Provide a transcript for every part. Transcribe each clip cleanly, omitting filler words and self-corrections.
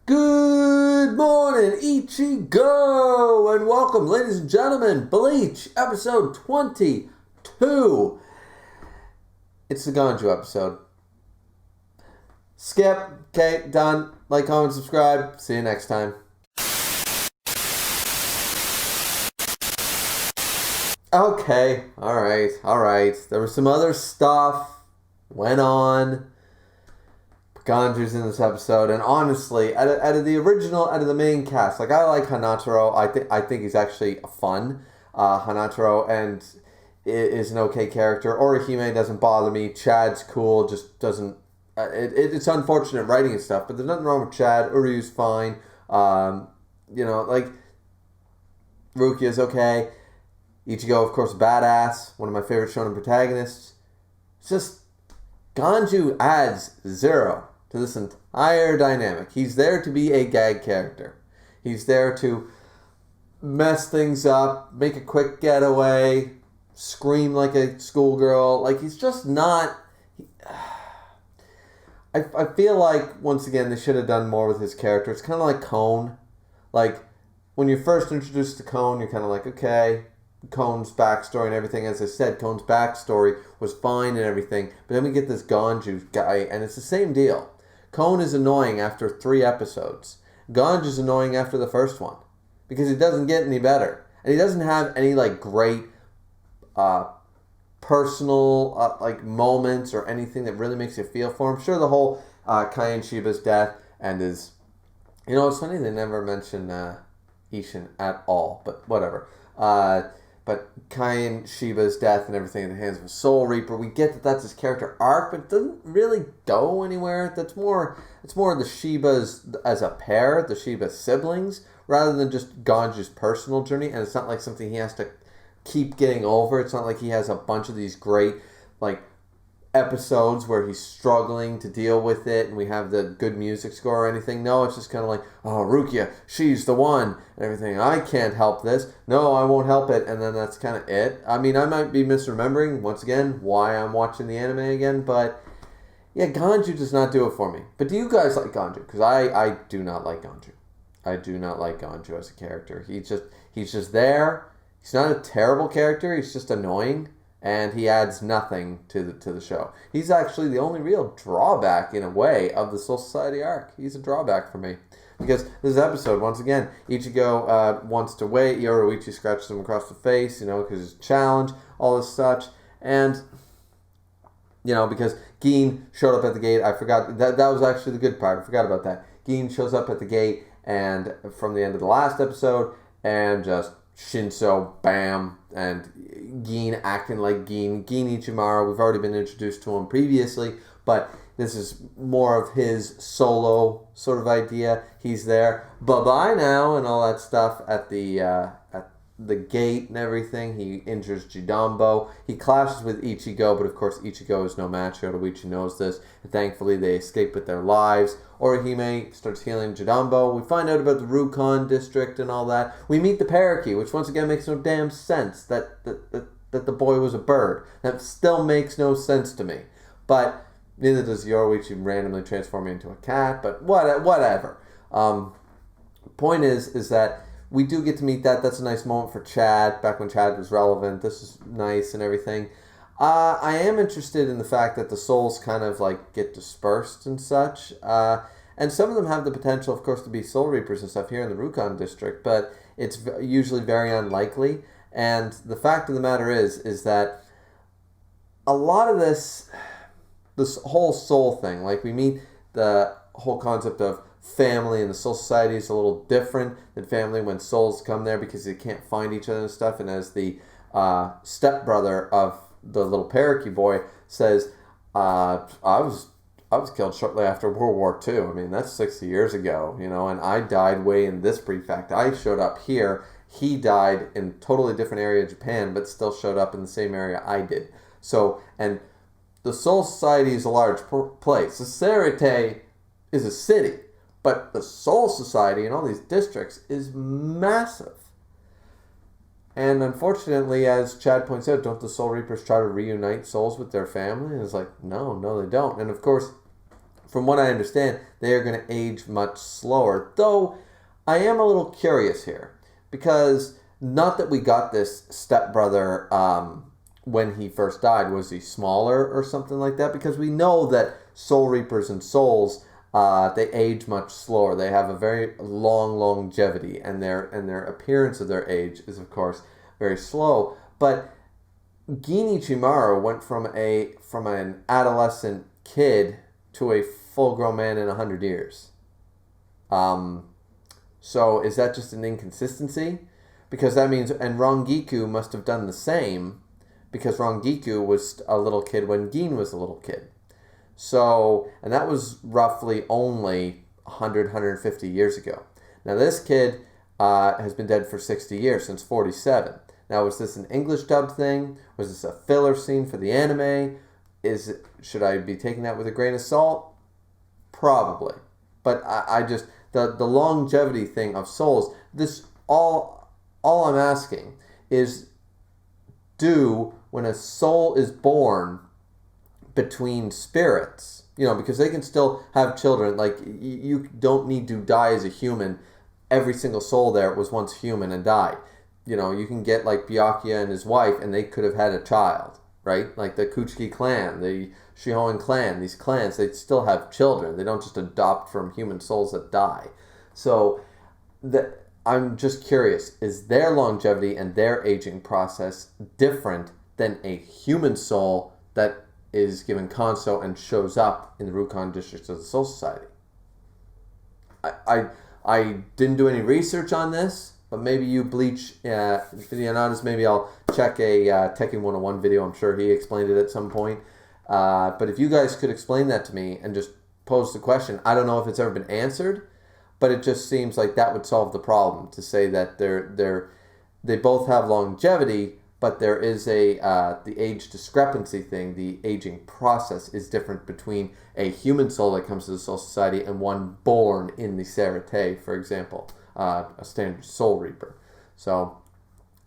Good morning, Ichigo, and welcome, ladies and gentlemen, Bleach, episode 22. It's the Ganju episode. Skip, okay, done. Like, comment, subscribe. See you next time. Okay, alright. There was some other stuff went on. Ganju's in this episode, and honestly, out of the main cast, like, I like Hanataro. I think he's actually fun. Hanataro and is an okay character. Orihime doesn't bother me. Chad's cool, just doesn't. It's unfortunate writing and stuff, but there's nothing wrong with Chad. Uryu's fine. Like Rukia's okay. Ichigo, of course, badass. One of my favorite shonen protagonists. It's just Ganju adds zero to this entire dynamic. He's there to be a gag character. He's there to mess things up, make a quick getaway, scream like a schoolgirl. Like, he's just not... I feel like, once again, they should have done more with his character. It's kind of like Cone. Like, when you're first introduced to Cone, you're kind of like, okay, Cone's backstory and everything. As I said, Cone's backstory was fine and everything. But then we get this Ganju guy, and it's the same deal. Cone is annoying after 3 episodes. Ganju's annoying after the first one. Because he doesn't get any better. And he doesn't have any, like, great personal, moments or anything that really makes you feel for him. Sure, the whole Kai Shiba's death and his... You know, it's funny they never mention Ishin at all. But whatever. But Kai Shiba's death and everything in the hands of a Soul Reaper, we get that that's his character arc, but it doesn't really go anywhere. It's more the Shibas as a pair, the Shiba siblings, rather than just Ganju's personal journey. And it's not like something he has to keep getting over. It's not like he has a bunch of these great, like, episodes where he's struggling to deal with it and we have the good music score or anything. No, it's just kind of like, oh, Rukia, she's the one and everything. I can't help this. No, I won't help it. And then that's kind of it. I mean, I might be misremembering, once again, why I'm watching the anime again, but yeah, Ganju does not do it for me. But do you guys like Ganju? Because I do not like Ganju. I do not like Ganju as a character. He's just there. He's not a terrible character. He's just annoying. And he adds nothing to the show. He's actually the only real drawback, in a way, of the Soul Society arc. He's a drawback for me. Because this episode, once again, Ichigo wants to wait. Yoruichi scratches him across the face, because it's a challenge, all this such. And, because Gin showed up at the gate. I forgot. That was actually the good part. I forgot about that. Gin shows up at the gate and from the end of the last episode and just... Shinso, bam, and Gin acting like Gin Ichimara. We've already been introduced to him previously, but this is more of his solo sort of idea. He's there, bye-bye now, and all that stuff at the gate and everything. He injures Jidambo. He clashes with Ichigo, but of course Ichigo is no match. Yoruichi knows this, and thankfully they escape with their lives. Orihime starts healing Jidambo. We find out about the Rukon district and all that. We meet the parakeet, which once again makes no damn sense that the boy was a bird. That still makes no sense to me. But neither does Yoruichi randomly transform into a cat, but whatever. Point is that we do get to meet that. That's a nice moment for Chad, back when Chad was relevant. This is nice and everything. I am interested in the fact that the souls kind of like get dispersed and such. And some of them have the potential, of course, to be Soul Reapers and stuff here in the Rukon district, but it's usually very unlikely. And the fact of the matter is that a lot of this whole soul thing, like we meet the whole concept of family, and the Soul Society is a little different than family when souls come there because they can't find each other and stuff. And as the stepbrother of the little parakeet boy says, I was killed shortly after World War II. I mean, that's 60 years ago, and I died way in this prefect. I showed up here. He died in a totally different area of Japan, but still showed up in the same area I did. So, and the Soul Society is a large place. The Serite is a city. But the Soul Society in all these districts is massive. And unfortunately, as Chad points out, don't the Soul Reapers try to reunite souls with their family? And it's like, no, they don't. And of course, from what I understand, they are going to age much slower. Though, I am a little curious here. Because, not that we got this stepbrother when he first died. Was he smaller or something like that? Because we know that Soul Reapers and Souls, they age much slower. They have a very long longevity, and their appearance of their age is, of course, very slow. But Gin Ichimaru went from an adolescent kid to a full-grown man in 100 years. So is that just an inconsistency? Because that means, and Rangiku must have done the same, because Rangiku was a little kid when Gin was a little kid. So, and that was roughly only 100, 150 years ago. Now this kid has been dead for 60 years, since 47. Now, was this an English dubbed thing? Was this a filler scene for the anime? Should I be taking that with a grain of salt? Probably. But I just, the longevity thing of souls, this, all I'm asking is, when a soul is born between spirits, because they can still have children, like, you don't need to die as a human. Every single soul there was once human and died. You can get like Byakuya and his wife, and they could have had a child, right? Like the Kuchiki clan, the Shihoin clan, these clans, they still have children. They don't just adopt from human souls that die. So I'm just curious, is their longevity and their aging process different than a human soul that is given Kanso and shows up in the Rukon districts of the Soul Society? I didn't do any research on this, but maybe you Bleach aficionados, maybe I'll check a Tekken 101 video. I'm sure he explained it at some point. But if you guys could explain that to me and just pose the question, I don't know if it's ever been answered, but it just seems like that would solve the problem, to say that they both have longevity, but there is the age discrepancy thing. The aging process is different between a human soul that comes to the Soul Society and one born in the Serete, for example, a standard Soul Reaper. So,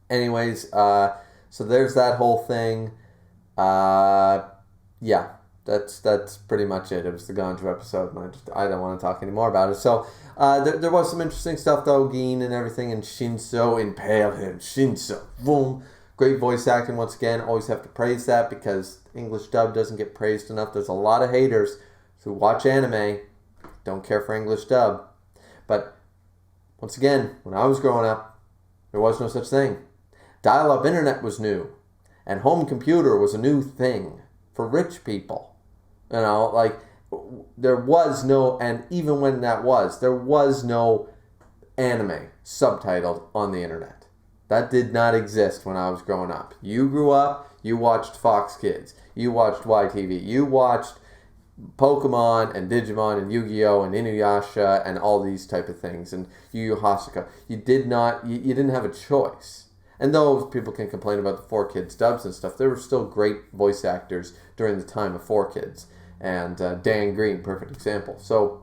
anyways, so there's that whole thing. Yeah, that's pretty much it. It was the Ganju episode, and I don't want to talk anymore about it. So, there was some interesting stuff though, Gin and everything, and Shinso, impale him, Shinso, boom. Great voice acting once again. Always have to praise that, because English dub doesn't get praised enough. There's a lot of haters who watch anime, don't care for English dub. But once again, when I was growing up, there was no such thing. Dial-up internet was new, and home computer was a new thing for rich people. There was no, and even when there was no anime subtitled on the internet. That did not exist when I was growing up. You grew up, you watched Fox Kids, you watched YTV, you watched Pokemon and Digimon and Yu-Gi-Oh! And Inuyasha and all these type of things, and Yu Yu Hakusho. You didn't have a choice. And though people can complain about the 4Kids dubs and stuff, there were still great voice actors during the time of 4Kids. And Dan Green, perfect example. So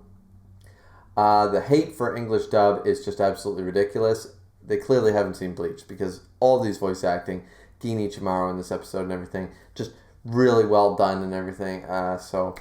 the hate for English dub is just absolutely ridiculous. They clearly haven't seen Bleach, because all these voice acting, Gin Ichimaru in this episode and everything, just really well done and everything. So,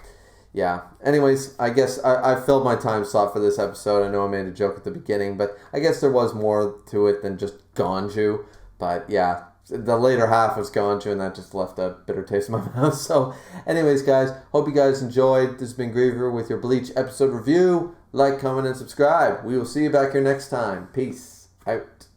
yeah. Anyways, I guess I filled my time slot for this episode. I know I made a joke at the beginning, but I guess there was more to it than just Ganju. But, yeah, the later half was Ganju, and that just left a bitter taste in my mouth. So, anyways, guys, hope you guys enjoyed. This has been Griever with your Bleach episode review. Like, comment, and subscribe. We will see you back here next time. Peace out.